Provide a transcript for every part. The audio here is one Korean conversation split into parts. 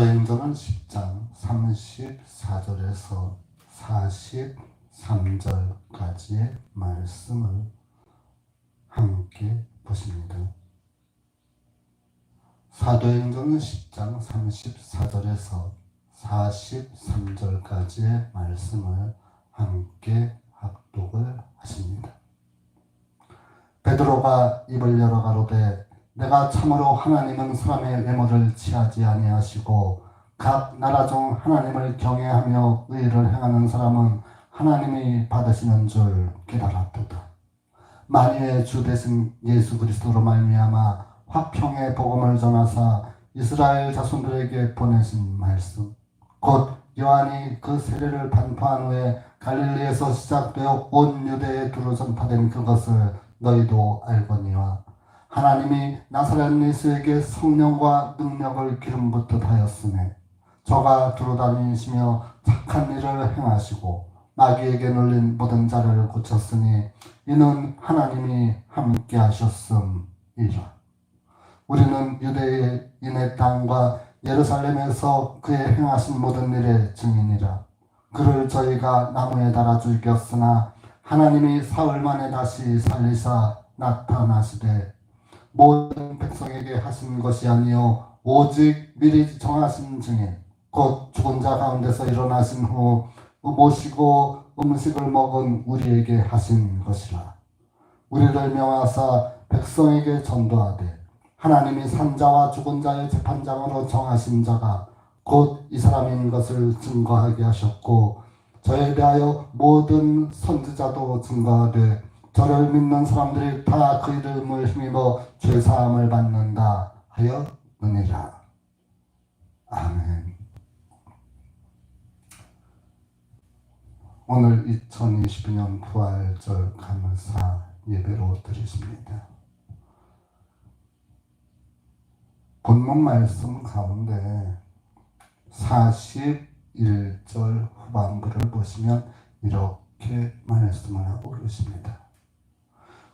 사도행전은 10장 34절에서 43절까지의 말씀을 함께 보십니다. 사도행전은 10장 34절에서 43절까지의 말씀을 함께 합독을 하십니다. 베드로가 입을 열어 가로되 내가 참으로 하나님은 사람의 외모를 취하지 아니하시고 각 나라 중 하나님을 경외하며 의를 행하는 사람은 하나님이 받으시는 줄 깨달았도다. 만유의 주 되신 예수 그리스도로 말미암아 화평의 복음을 전하사 이스라엘 자손들에게 보내신 말씀, 곧 요한이 그 세례를 반포한 후에 갈릴리에서 시작되어 온 유대에 두루 전파된 그것을 너희도 알거니와 하나님이 나사렛 예수에게 성령과 능력을 기름 붓듯 하였으며 저가 두루 다니시며 착한 일을 행하시고 마귀에게 눌린 모든 자를 고쳤으니 이는 하나님이 함께 하셨음이라. 우리는 유대인의 땅과 예루살렘에서 그의 행하신 모든 일의 증인이라. 그를 저희가 나무에 달아 죽였으나 하나님이 사흘 만에 다시 살리사 나타나시되 모든 백성에게 하신 것이 아니요 오직 미리 정하신 증인 곧 죽은 자 가운데서 일어나신 후 모시고 음식을 먹은 우리에게 하신 것이라. 우리를 명하사 백성에게 전도하되 하나님이 산자와 죽은 자의 재판장으로 정하신 자가 곧 이 사람인 것을 증거하게 하셨고 저에 대하여 모든 선지자도 증거하되 저를 믿는 사람들이 다 그 이름을 힘입어 죄사함을 받는다 하였느니라. 아멘. 오늘 2022년 부활절 감사 예배로 드리십니다. 본문 말씀 가운데 41절 후반부를 보시면 이렇게 말씀을 하고 계십니다.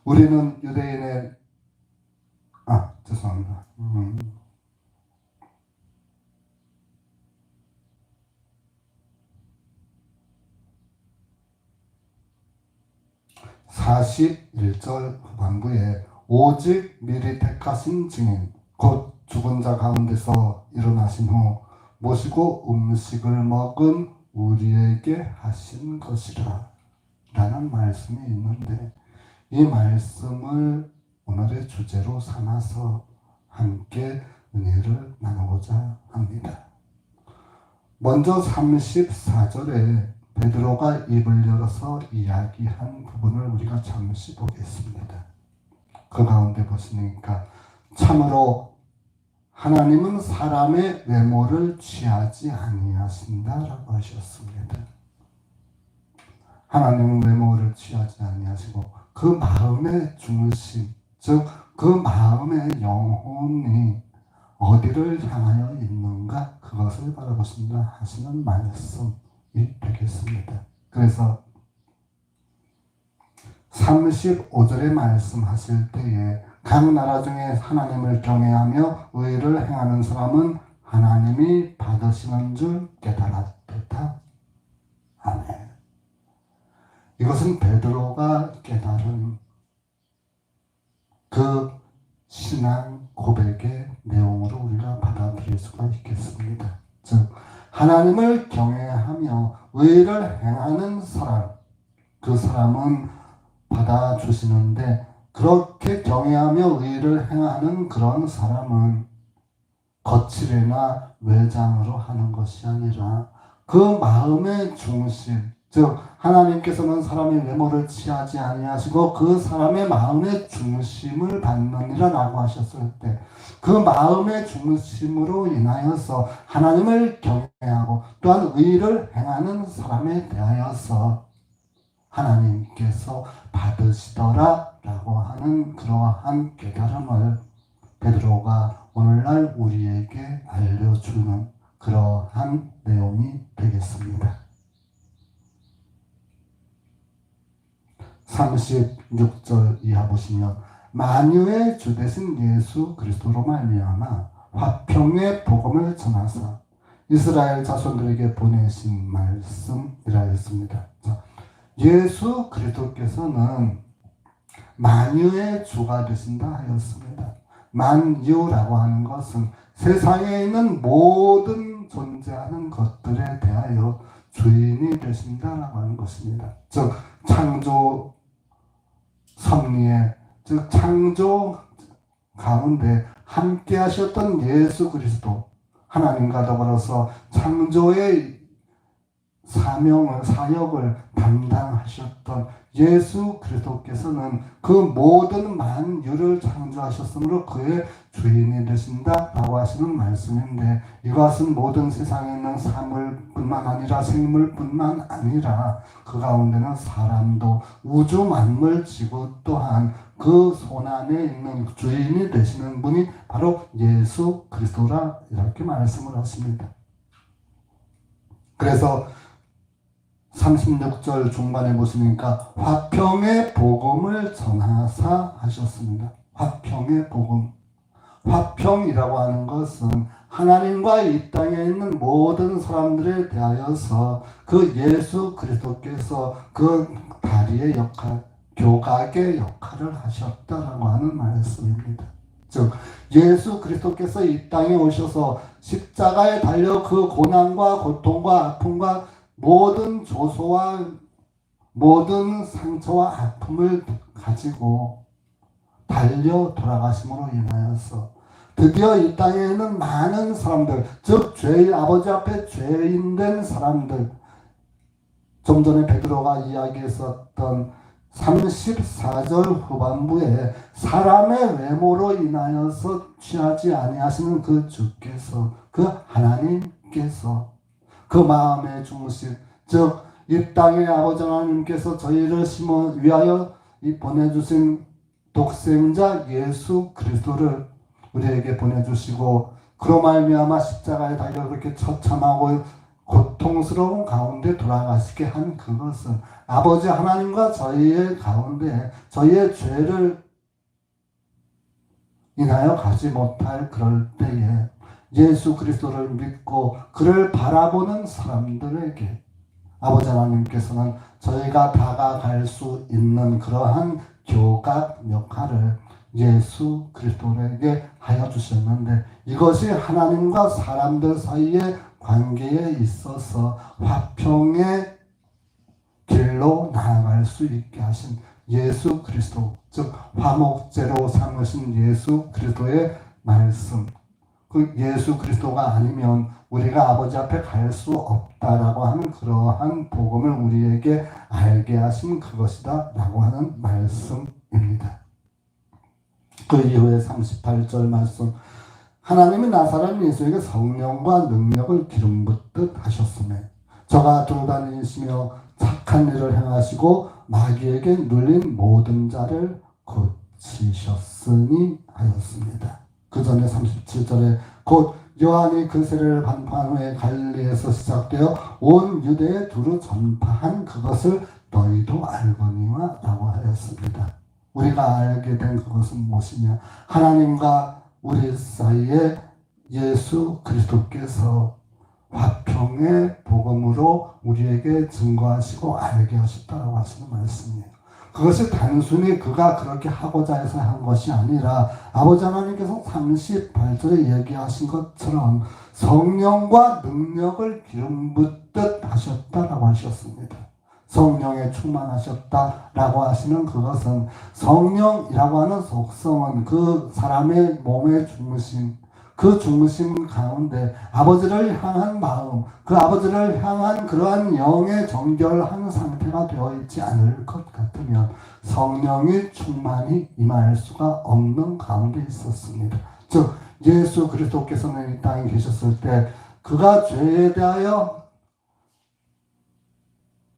우리는 유대인의 죄송합니다. 41절 후반부에 오직 미리 택하신 증인 곧 죽은 자 가운데서 일어나신 후 모시고 음식을 먹은 우리에게 하신 것이라 라는 말씀이 있는데 이 말씀을 오늘의 주제로 삼아서 함께 은혜를 나누고자 합니다. 먼저 34절에 베드로가 입을 열어서 이야기한 부분을 우리가 잠시 보겠습니다. 그 가운데 보시니까 참으로 하나님은 사람의 외모를 취하지 아니하신다라고 하셨습니다. 하나님은 외모를 취하지 아니하시고 그 마음의 중심, 즉 그 마음의 영혼이 어디를 향하여 있는가 그것을 바라보신다 하시는 말씀이 되겠습니다. 그래서 35절에 말씀하실 때에 각 나라 중에 하나님을 경외하며 의를 행하는 사람은 하나님이 받으시는 줄 깨달았다. 아멘. 이것은 베드로가 깨달은 그 신앙 고백의 내용으로 우리가 받아들일 수가 있겠습니다. 즉 하나님을 경외하며 의를 행하는 사람, 그 사람은 받아주시는데 그렇게 경외하며 의를 행하는 그런 사람은 거칠이나 외장으로 하는 것이 아니라 그 마음의 중심, 즉 하나님께서는 사람의 외모를 취하지 아니하시고 그 사람의 마음의 중심을 받느니라 라고 하셨을 때 그 마음의 중심으로 인하여서 하나님을 경외하고 또한 의를 행하는 사람에 대하여서 하나님께서 받으시더라 라고 하는 그러한 깨달음을 베드로가 오늘날 우리에게 알려주는 그러한 내용이 되겠습니다. 36절 이하 보시면 만유의 주 되신 예수 그리스도로 말미암아 화평의 복음을 전하사 이스라엘 자손들에게 보내신 말씀이라 했습니다. 자, 예수 그리스도께서는 만유의 주가 되신다 하였습니다. 만유라고 하는 것은 세상에 있는 모든 존재하는 것들에 대하여 주인이 되신다라고 하는 것입니다. 즉 창조 섭리에, 즉 창조 가운데 함께 하셨던 예수 그리스도, 하나님과 더불어서 창조의 사역을 담당하셨던 예수 그리스도께서는 그 모든 만유를 창조하셨으므로 그의 주인이 되신다라고 하시는 말씀인데, 이것은 모든 세상에 있는 사물뿐만 아니라 생물뿐만 아니라 그 가운데는 사람도 우주 만물 지구 또한 그 손안에 있는 주인이 되시는 분이 바로 예수 그리스도라 이렇게 말씀을 하십니다. 그래서 36절 중반에 보시니까 화평의 복음을 전하사 하셨습니다. 화평의 복음. 화평이라고 하는 것은 하나님과 이 땅에 있는 모든 사람들에 대하여서 그 예수 그리스도께서 그 다리의 역할, 교각의 역할을 하셨다라고 하는 말씀입니다. 즉 예수 그리스도께서 이 땅에 오셔서 십자가에 달려 그 고난과 고통과 아픔과 모든 조소와 모든 상처와 아픔을 가지고 달려 돌아가심으로 인하여서 드디어 이 땅에 있는 많은 사람들, 즉 죄의 아버지 앞에 죄인된 사람들, 좀 전에 베드로가 이야기했었던 34절 후반부에 사람의 외모로 인하여서 취하지 아니하시는 그 주께서, 그 하나님께서 그 마음의 중심, 즉 이 땅의 아버지 하나님께서 저희를 위하여 보내주신 독생자 예수 그리스도를 우리에게 보내주시고, 그로 말미암아 십자가에 달려 그렇게 처참하고 고통스러운 가운데 돌아가시게 한 그것은 아버지 하나님과 저희의 가운데 저희의 죄를 인하여 가지 못할 그럴 때에 예수 그리스도를 믿고 그를 바라보는 사람들에게 아버지 하나님께서는 저희가 다가갈 수 있는 그러한 교각 역할을 예수 그리스도에게 하여 주셨는데, 이것이 하나님과 사람들 사이의 관계에 있어서 화평의 길로 나아갈 수 있게 하신 예수 그리스도, 즉 화목제로 삼으신 예수 그리스도의 말씀, 그 예수 그리스도가 아니면 우리가 아버지 앞에 갈 수 없다라고 하는 그러한 복음을 우리에게 알게 하신 그것이다 라고 하는 말씀입니다. 그 이후에 38절 말씀, 하나님이 나사렛 예수에게 성령과 능력을 기름 붓듯 하셨으며 저가 돌아다니시며 착한 일을 행하시고 마귀에게 눌린 모든 자를 고치셨으니 하였습니다. 그 전에 37절에 곧 요한이 그 세례를 반포한 후에 갈릴리에서 시작되어 온 유대에 두루 전파한 그것을 너희도 알거니와 라고 하였습니다. 우리가 알게 된 그것은 무엇이냐? 하나님과 우리 사이에 예수 그리스도께서 화평의 복음으로 우리에게 증거하시고 알게 하셨다고 하시는 말씀이에요. 그것이 단순히 그가 그렇게 하고자 해서 한 것이 아니라 아버지 하나님께서 38절에 얘기하신 것처럼 성령과 능력을 기름 붓듯 하셨다라고 하셨습니다. 성령에 충만하셨다라고 하시는 그것은, 성령이라고 하는 속성은 그 사람의 몸의 중심, 그 중심 가운데 아버지를 향한 마음, 그 아버지를 향한 그러한 영의 정결한 상태가 되어 있지 않을 것 같으면 성령이 충만히 임할 수가 없는 가운데 있었습니다. 즉 예수 그리스도께서는 이 땅에 계셨을 때 그가 죄에 대하여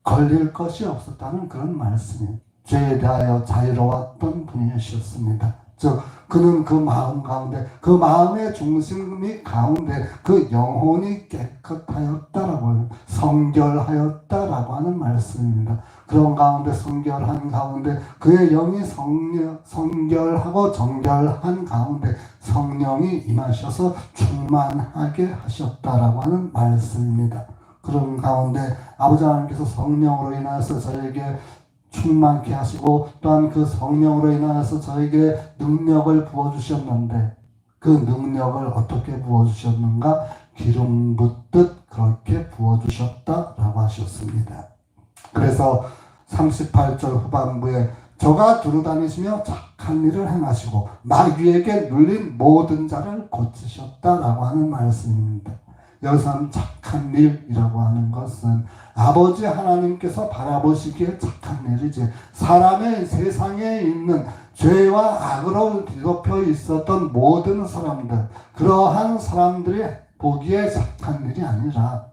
걸릴 것이 없었다는 그런 말씀이에요. 죄에 대하여 자유로웠던 분이셨습니다. 즉 그는 그 마음 가운데, 그 마음의 중심이 가운데 그 영혼이 깨끗하였다라고, 성결하였다라고 하는 말씀입니다. 그런 가운데, 성결한 가운데, 그의 영이 성결하고 정결한 가운데 성령이 임하셔서 충만하게 하셨다라고 하는 말씀입니다. 그런 가운데 아버지 하나님께서 성령으로 인하여서 저에게 충만케 하시고, 또한 그 성령으로 인하여서 저에게 능력을 부어주셨는데, 그 능력을 어떻게 부어주셨는가? 기름 붓듯 그렇게 부어주셨다라고 하셨습니다. 그래서 38절 후반부에 저가 두루다니시며 착한 일을 행하시고 마귀에게 눌린 모든 자를 고치셨다라고 하는 말씀입니다. 여기서는 착한 일이라고 하는 것은 아버지 하나님께서 바라보시기에 착한 일이지, 사람의 세상에 있는 죄와 악으로 뒤덮여 있었던 모든 사람들, 그러한 사람들이 보기에 착한 일이 아니라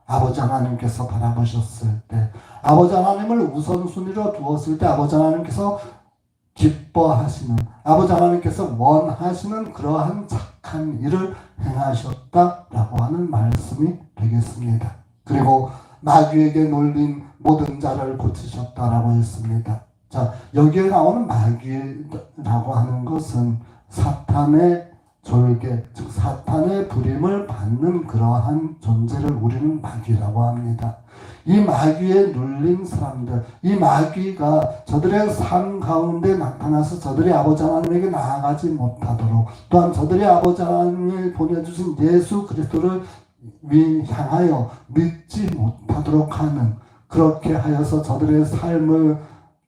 아버지 하나님께서 바라보셨을 때, 아버지 하나님을 우선순위로 두었을 때 아버지 하나님께서 기뻐하시는, 아버지 하나님께서 원하시는 그러한 착한 일을 행하셨다라고 하는 말씀이 되겠습니다. 그리고 마귀에게 놀린 모든 자를 고치셨다라고 했습니다. 자, 여기에 나오는 마귀라고 하는 것은 사탄의 졸개, 즉 사탄의 부림을 받는 그러한 존재를 우리는 마귀라고 합니다. 이 마귀에 눌린 사람들, 이 마귀가 저들의 삶 가운데 나타나서 저들이 아버지 하나님에게 나아가지 못하도록, 또한 저들이 아버지 하나님이 보내주신 예수 그리스도를 향하여 믿지 못하도록 하는, 그렇게 하여서 저들의 삶을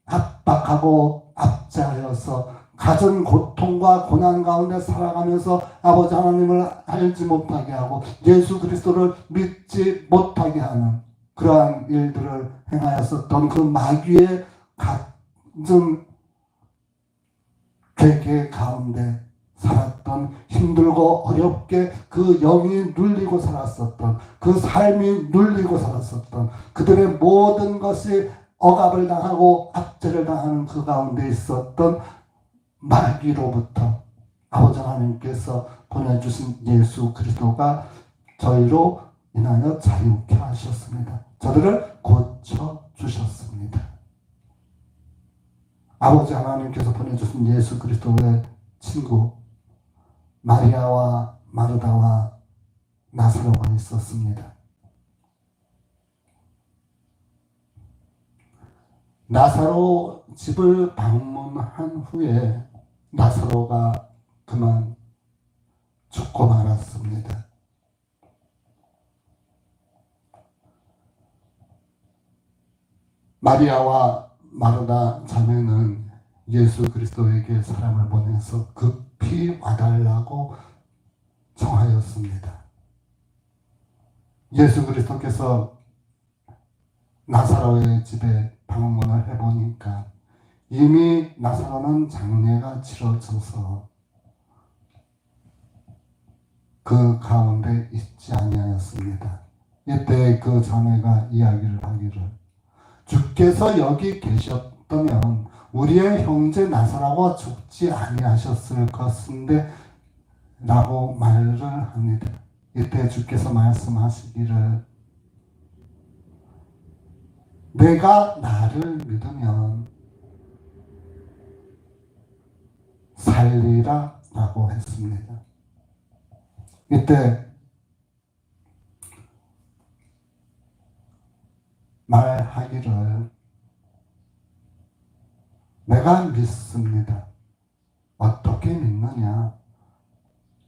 압박하고 압제하여서 가진 고통과 고난 가운데 살아가면서 아버지 하나님을 알지 못하게 하고 예수 그리스도를 믿지 못하게 하는 그러한 일들을 행하였었던 그 마귀의 같은 괴계 가운데 살았던, 힘들고 어렵게 그 영이 눌리고 살았었던, 그 삶이 눌리고 살았었던, 그들의 모든 것이 억압을 당하고 압제를 당하는 그 가운데 있었던 마귀로부터 아버지 하나님께서 보내주신 예수 그리스도가 저희로 인하여 자유케 하셨습니다. 저들을 고쳐주셨습니다. 아버지 하나님께서 보내주신 예수 그리스도의 친구 마리아와 마르다와 나사로가 있었습니다. 나사로 집을 방문한 후에 나사로가 그만 죽고 말았습니다. 마리아와 마르다 자매는 예수 그리스도에게 사람을 보내서 급히 와달라고 청하였습니다. 예수 그리스도께서 나사로의 집에 방문을 해보니까 이미 나사로는 장례가 치러져서 그 가운데 있지 아니하였습니다. 이때 그 자매가 이야기를 하기를, 주께서 여기 계셨다면 우리의 형제 나사로가 죽지 아니하셨을 것인데 라고 말을 합니다. 이때 주께서 말씀하시기를, 내가 나를 믿으면 살리라 라고 했습니다. 이때 말하기를, 내가 믿습니다. 어떻게 믿느냐?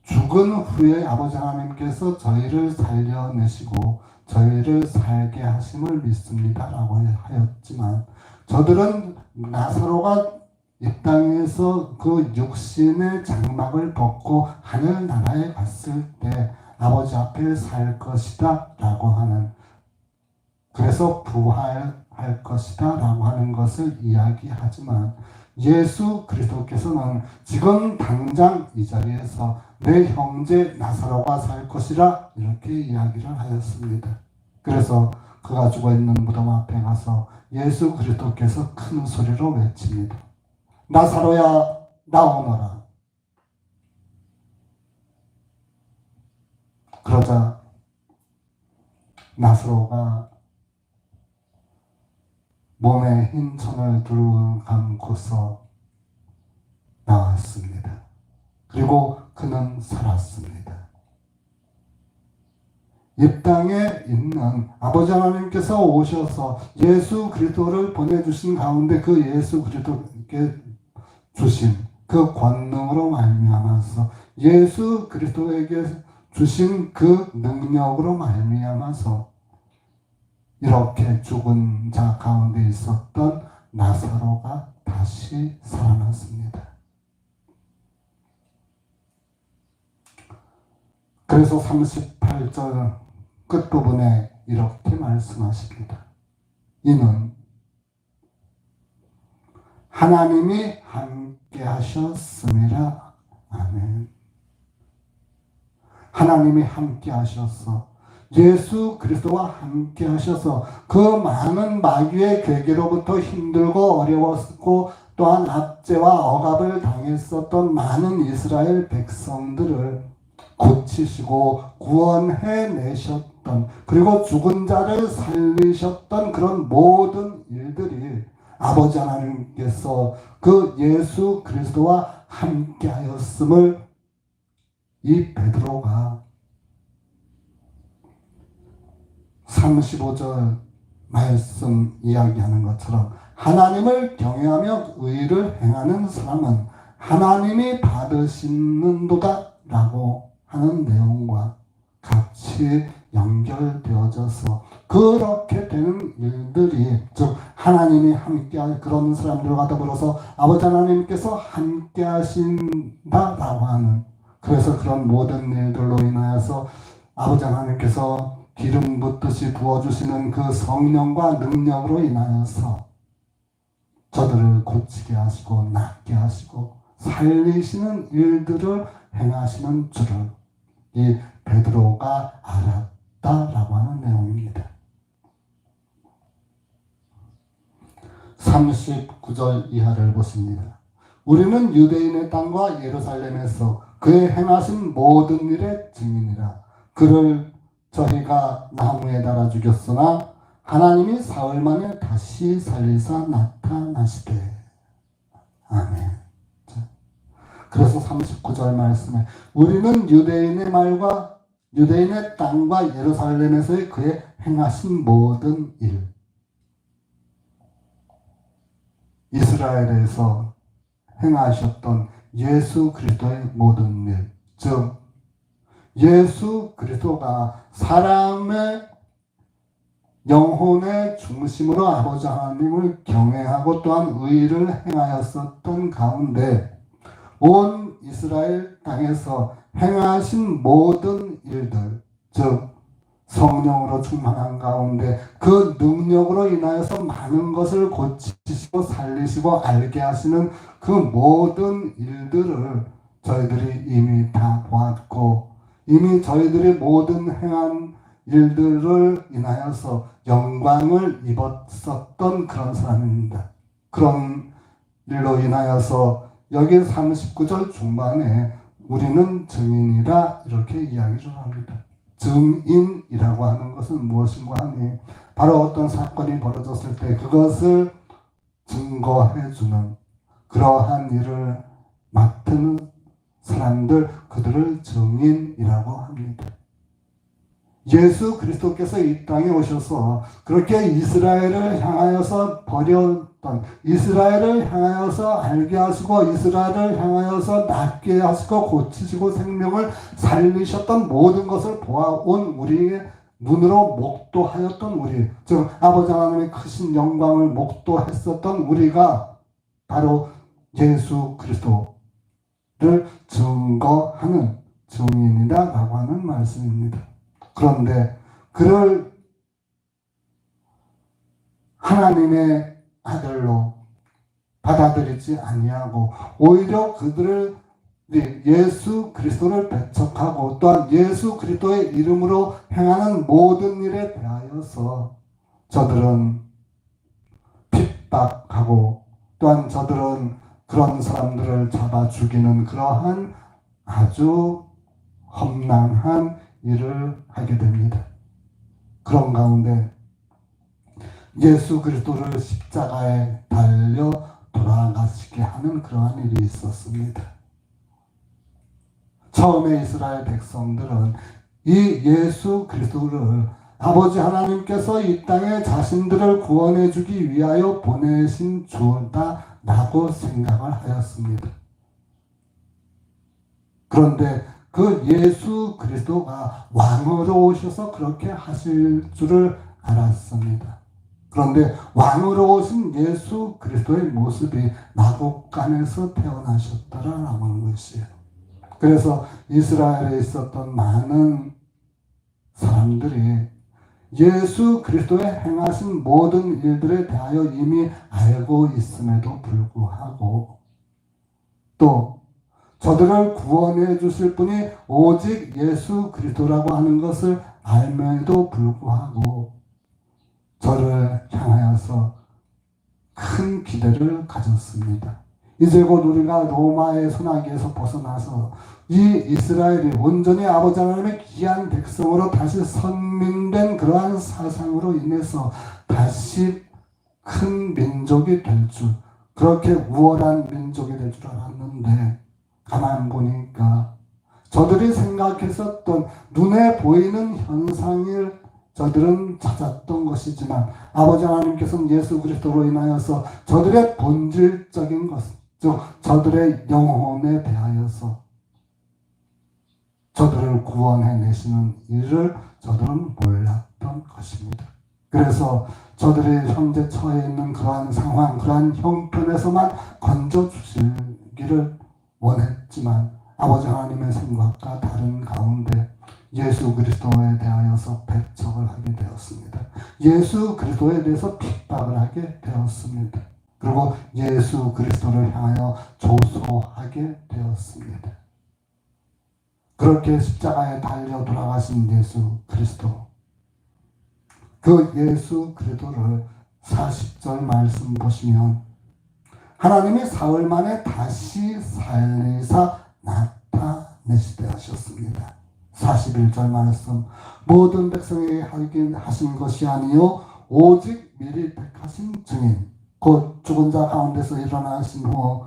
죽은 후에 아버지 하나님께서 저희를 살려내시고 저희를 살게 하심을 믿습니다 라고 하였지만, 저들은 나사로가 이 땅에서 그 육신의 장막을 벗고 하늘나라에 갔을 때 아버지 앞에 살 것이다 라고 하는, 그래서 부활할 것이다 라고 하는 것을 이야기하지만, 예수 그리스도께서는 지금 당장 이 자리에서 내 형제 나사로가 살 것이라 이렇게 이야기를 하였습니다. 그래서 그가 죽어 있는 무덤 앞에 가서 예수 그리스도께서 큰 소리로 외칩니다. 나사로야 나오너라. 그러자 나사로가 몸에 흰 천을 두루 감고서 나왔습니다. 그리고 그는 살았습니다. 이 땅에 있는 아버지 하나님께서 오셔서 예수 그리스도를 보내주신 가운데 그 예수 그리스도께 주신 그 권능으로 말미암아서 예수 그리스도에게 주신 그 능력으로 말미암아서 이렇게 죽은 자 가운데 있었던 나사로가 다시 살아났습니다. 그래서 38절 끝부분에 이렇게 말씀하십니다. 이는 하나님이 함께 하셨음이라. 아멘. 하나님이 함께 하셔서 예수 그리스도와 함께 하셔서 그 많은 마귀의 괴계로부터 힘들고 어려웠고 또한 압제와 억압을 당했었던 많은 이스라엘 백성들을 고치시고 구원해내셨던, 그리고 죽은 자를 살리셨던 그런 모든 일들이 아버지 하나님께서 그 예수 그리스도와 함께 하였음을 이 베드로가 35절 말씀 이야기하는 것처럼 하나님을 경외하며 의를 행하는 사람은 하나님이 받으시는도다 라고 하는 내용과 같이 연결되어져서 그렇게 되는 일들이, 즉 하나님이 함께할 그런 사람들과 더불어서 아버지 하나님께서 함께 하신다라고 하는, 그래서 그런 모든 일들로 인하여서 아버지 하나님께서 기름 붓듯이 부어주시는 그 성령과 능력으로 인하여서 저들을 고치게 하시고 낫게 하시고 살리시는 일들을 행하시는 줄을 이 베드로가 알았다라고 하는 내용입니다. 39절 이하를 보십니다. 우리는 유대인의 땅과 예루살렘에서 그의 행하신 모든 일의 증인이라. 그를 저희가 나무에 달아 죽였으나 하나님이 사흘 만에 다시 살리사 나타나시되. 아멘. 그래서 39절 말씀에 우리는 유대인의 말과 유대인의 땅과 예루살렘에서의 그의 행하신 모든 일, 이스라엘에서 행하셨던 예수 그리스도의 모든 일, 즉 예수 그리스도가 사람의 영혼의 중심으로 아버지 하나님을 경외하고 또한 의를 행하였었던 가운데 온 이스라엘 땅에서 행하신 모든 일들, 즉 성령으로 충만한 가운데 그 능력으로 인하여서 많은 것을 고치시고 살리시고 알게 하시는 그 모든 일들을 저희들이 이미 다 보았고, 이미 저희들이 모든 행한 일들을 인하여서 영광을 입었었던 그런 사람입니다. 그런 일로 인하여서 여기 39절 중반에 우리는 증인이라 이렇게 이야기를 합니다. 증인이라고 하는 것은 무엇인가 하니 바로 어떤 사건이 벌어졌을 때 그것을 증거해주는 그러한 일을 맡은 사람들, 그들을 증인이라고 합니다. 예수 그리스도께서 이 땅에 오셔서 그렇게 이스라엘을 향하여서 버렸던, 이스라엘을 향하여서 알게 하시고 이스라엘을 향하여서 낫게 하시고 고치시고 생명을 살리셨던 모든 것을 보아온 우리의 눈으로 목도하였던 우리, 즉 아버지 하나님의 크신 영광을 목도했었던 우리가 바로 예수 그리스도를 증거하는 증인이라고 하는 말씀입니다. 그런데 그를 하나님의 아들로 받아들이지 아니하고 오히려 그들을 예수 그리스도를 배척하고 또한 예수 그리스도의 이름으로 행하는 모든 일에 대하여서 저들은 핍박하고 또한 저들은 그런 사람들을 잡아 죽이는 그러한 아주 험난한 일을 하게 됩니다. 그런 가운데 예수 그리스도를 십자가에 달려 돌아가시게 하는 그러한 일이 있었습니다. 처음에 이스라엘 백성들은 이 예수 그리스도를 아버지 하나님께서 이 땅에 자신들을 구원해 주기 위하여 보내신 주다라고 생각을 하였습니다. 그런데 그 예수 그리스도가 왕으로 오셔서 그렇게 하실 줄을 알았습니다. 그런데 왕으로 오신 예수 그리스도의 모습이 마곡간에서 태어나셨다라고 하는 것이에요. 그래서 이스라엘에 있었던 많은 사람들이 예수 그리스도의 행하신 모든 일들에 대하여 이미 알고 있음에도 불구하고 또 저들을 구원해 주실 분이 오직 예수 그리스도라고 하는 것을 알면에도 불구하고 저를 향하여서 큰 기대를 가졌습니다. 이제 곧 우리가 로마의 손아귀에서 벗어나서 이 이스라엘이 온전히 아버지 하나님의 귀한 백성으로 다시 선민된 그러한 사상으로 인해서 다시 큰 민족이 될 줄, 그렇게 우월한 민족이 될 줄 알았는데 가만 보니까 저들이 생각했었던 눈에 보이는 현상을 저들은 찾았던 것이지만 아버지 하나님께서는 예수 그리스도로 인하여서 저들의 본질적인 것, 즉 저들의 영혼에 대하여서 저들을 구원해내시는 일을 저들은 몰랐던 것입니다. 그래서 저들이 현재 처해 있는 그러한 상황, 그러한 형편에서만 건져주시기를 원했지만 아버지 하나님의 생각과 다른 가운데 예수 그리스도에 대하여서 배척을 하게 되었습니다. 예수 그리스도에 대해서 핍박을 하게 되었습니다. 그리고 예수 그리스도를 향하여 조소하게 되었습니다. 그렇게 십자가에 달려 돌아가신 예수 그리스도, 그 예수 그리스도를 40절 말씀 보시면 하나님이 사흘 만에 다시 살리사 나타내시되 하셨습니다. 41절 말씀, 모든 백성에게 하신 것이 아니요 오직 미리 택하신 증인 곧 죽은 자 가운데서 일어나신 후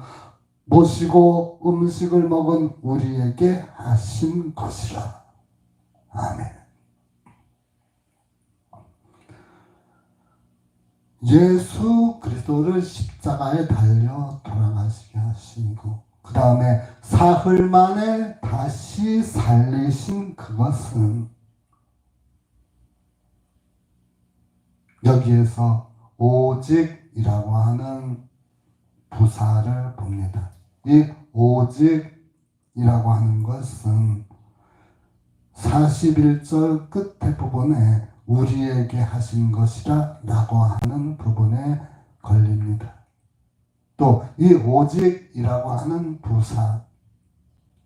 모시고 음식을 먹은 우리에게 하신 것이라. 아멘. 예수 그리스도를 십자가에 달려 돌아가시게 하시고 그 다음에 사흘 만에 다시 살리신 그것은 여기에서 오직이라고 하는 부사를 봅니다. 이 오직이라고 하는 것은 41절 끝에 부분에 우리에게 하신 것이라 라고 하는 부분에 걸립니다. 또 이 오직이라고 하는 부사,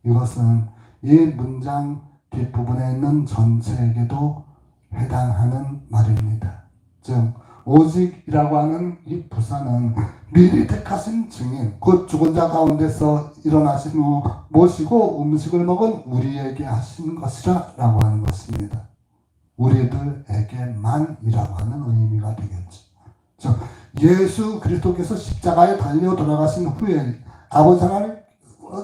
이것은 이 문장 뒷부분에 있는 전체에게도 해당하는 말입니다. 즉 오직이라고 하는 이 부사는 미리 택하신 증인, 곧 죽은 자 가운데서 일어나신 후 모시고 음식을 먹은 우리에게 하신 것이라 라고 하는 것입니다. 우리들에게만이라고 하는 의미가 되겠죠. 즉 예수 그리스도께서 십자가에 달려 돌아가신 후에 아버지 하나님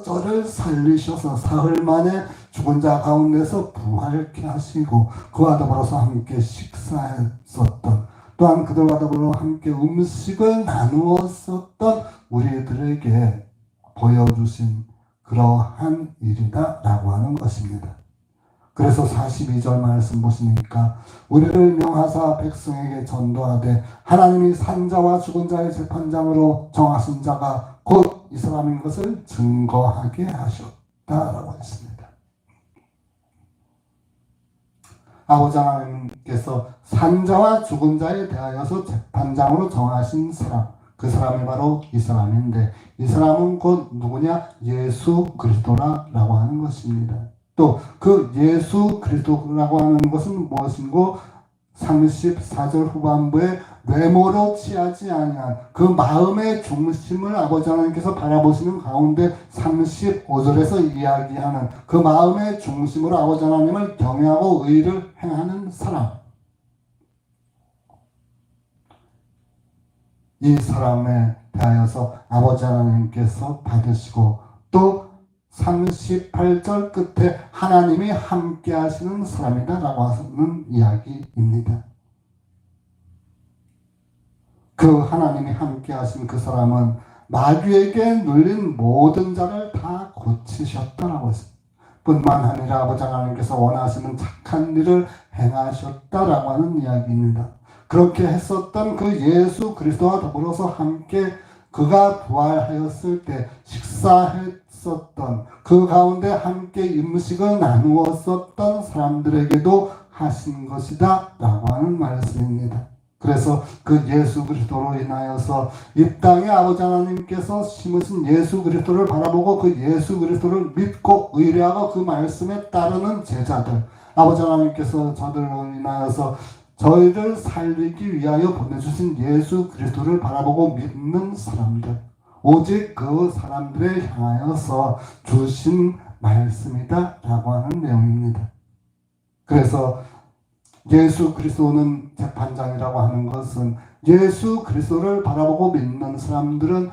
저를 살리셔서 사흘 만에 죽은 자 가운데서 부활케 하시고 그와 더불어서 함께 식사했었던, 또한 그들과 더불어 함께 음식을 나누었었던 우리들에게 보여주신 그러한 일이다 라고 하는 것입니다. 그래서 42절 말씀 보시니까 우리를 명하사 백성에게 전도하되 하나님이 산자와 죽은 자의 재판장으로 정하신 자가 곧 이 사람인 것을 증거하게 하셨다라고 했습니다. 아버지 하나님께서 산자와 죽은 자에 대하여서 재판장으로 정하신 사람, 그 사람이 바로 이 사람인데 이 사람은 곧 누구냐? 예수 그리스도라고 하는 것입니다. 또 그 예수 그리스도라고 하는 것은 무엇인고 34절 후반부에 외모로 취하지 아니한 그 마음의 중심을 아버지 하나님께서 바라보시는 가운데 35절에서 이야기하는 그 마음의 중심으로 아버지 하나님을 경외하고 의를 행하는 사람, 이 사람에 대하여서 아버지 하나님께서 받으시고 또 38절 끝에 하나님이 함께 하시는 사람이다 라고 하는 이야기입니다. 그 하나님이 함께 하신 그 사람은 마귀에게 눌린 모든 자를 다 고치셨다라고 했습니다. 뿐만 아니라 아버지 하나님께서 원하시는 착한 일을 행하셨다라고 하는 이야기입니다. 그렇게 했었던 그 예수 그리스도와 더불어서 함께 그가 부활하였을 때 식사했었던 그 가운데 함께 음식을 나누었었던 사람들에게도 하신 것이다 라고 하는 말씀입니다. 그래서 그 예수 그리스도로 인하여서 이 땅에 아버지 하나님께서 심으신 예수 그리스도를 바라보고 그 예수 그리스도를 믿고 의뢰하고 그 말씀에 따르는 제자들, 아버지 하나님께서 저들로 인하여서 저희를 살리기 위하여 보내주신 예수 그리스도를 바라보고 믿는 사람들, 오직 그 사람들에 향하여서 주신 말씀이다 라고 하는 내용입니다. 그래서 예수 그리스도는 재판장이라고 하는 것은 예수 그리스도를 바라보고 믿는 사람들은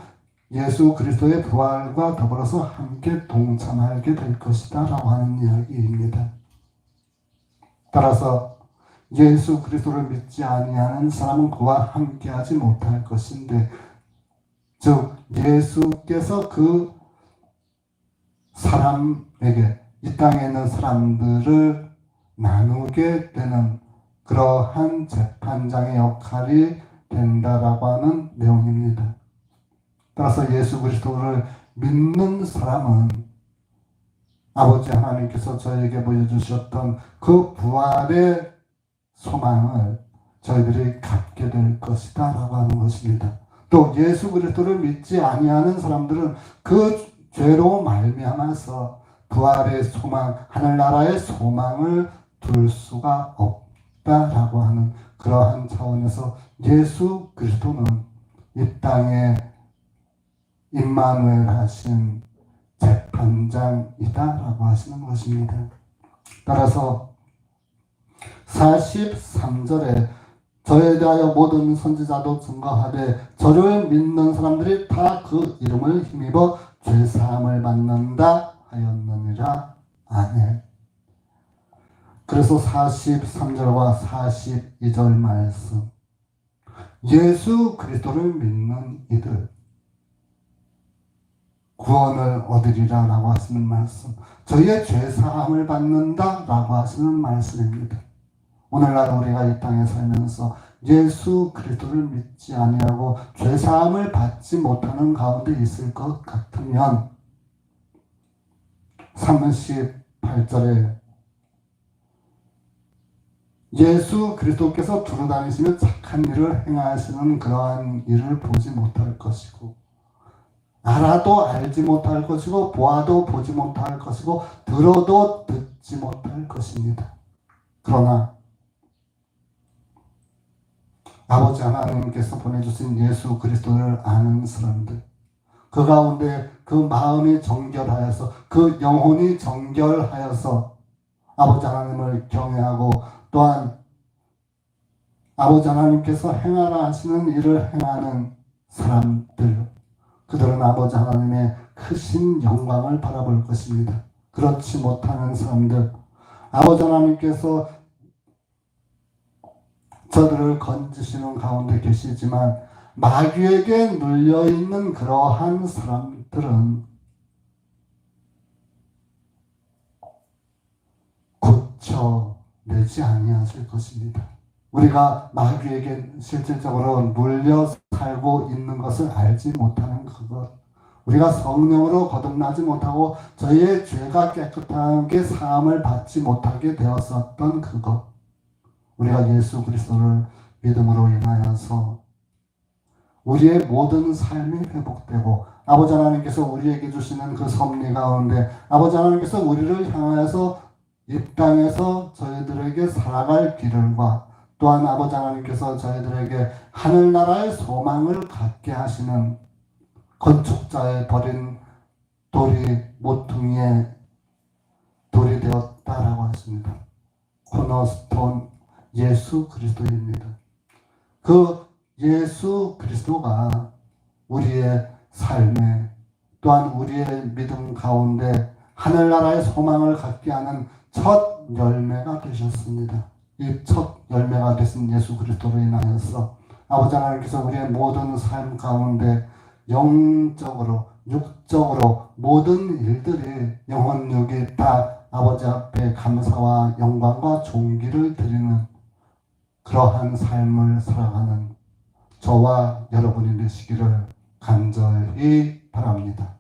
예수 그리스도의 부활과 더불어서 함께 동참하게 될 것이다 라고 하는 이야기입니다. 따라서 예수 그리스도를 믿지 아니하는 사람은 그와 함께하지 못할 것인데, 즉 예수께서 그 사람에게, 이 땅에 있는 사람들을 나누게 되는 그러한 재판장의 역할이 된다라고 하는 내용입니다. 따라서 예수 그리스도를 믿는 사람은 아버지 하나님께서 저에게 보여주셨던 그 부활의 소망을 저희들이 갖게 될 것이다 라고 하는 것입니다. 또 예수 그리스도를 믿지 아니하는 사람들은 그 죄로 말미암아서 부활의 소망, 하늘나라의 소망을 둘 수가 없다라고 하는 그러한 차원에서 예수 그리스도는 이 땅에 임마누엘 하신 재판장이다라고 하시는 것입니다. 따라서 43절에 저에 대하여 모든 선지자도 증거하되 저를 믿는 사람들이 다 그 이름을 힘입어 죄사함을 받는다 하였느니라. 아멘. 그래서 43절과 42절 말씀, 예수 그리스도를 믿는 이들 구원을 얻으리라 라고 하시는 말씀, 저희의 죄사함을 받는다 라고 하시는 말씀입니다. 오늘날 우리가 이 땅에 살면서 예수 그리스도를 믿지 아니하고 죄사함을 받지 못하는 가운데 있을 것 같으면 38절에 예수 그리스도께서 두루 다니시며 착한 일을 행하시는 그러한 일을 보지 못할 것이고, 알아도 알지 못할 것이고, 보아도 보지 못할 것이고, 들어도 듣지 못할 것입니다. 그러나 아버지 하나님께서 보내주신 예수 그리스도를 아는 사람들, 그 가운데 그 마음이 정결하여서, 그 영혼이 정결하여서 아버지 하나님을 경외하고 또한 아버지 하나님께서 행하라 하시는 일을 행하는 사람들, 그들은 아버지 하나님의 크신 영광을 바라볼 것입니다. 그렇지 못하는 사람들, 아버지 하나님께서 저들을 건지시는 가운데 계시지만 마귀에게 눌려있는 그러한 사람들은 고쳐내지 아니하실 것입니다. 우리가 마귀에게 실질적으로 물려 살고 있는 것을 알지 못하는 그것, 우리가 성령으로 거듭나지 못하고 저희의 죄가 깨끗하게 사함을 받지 못하게 되었었던 그것, 우리가 예수 그리스도를 믿음으로 인하여서 우리의 모든 삶이 회복되고 아버지 하나님께서 우리에게 주시는 그 섭리 가운데 아버지 하나님께서 우리를 향하여서 이 땅에서 저희들에게 살아갈 길을과 또한 아버지 하나님께서 저희들에게 하늘나라의 소망을 갖게 하시는 건축자의 버린 돌이 모퉁이에 돌이 되었다라고 하십니다. 코너스톤 예수 그리스도입니다. 그 예수 그리스도가 우리의 삶에 또한 우리의 믿음 가운데 하늘나라의 소망을 갖게 하는 첫 열매가 되셨습니다. 이 첫 열매가 되신 예수 그리스도로 인하여서 아버지 하나님께서 우리의 모든 삶 가운데 영적으로 육적으로 모든 일들이 영혼육이 다 아버지 앞에 감사와 영광과 존귀를 드리는 그러한 삶을 살아가는 저와 여러분이 되시기를 간절히 바랍니다.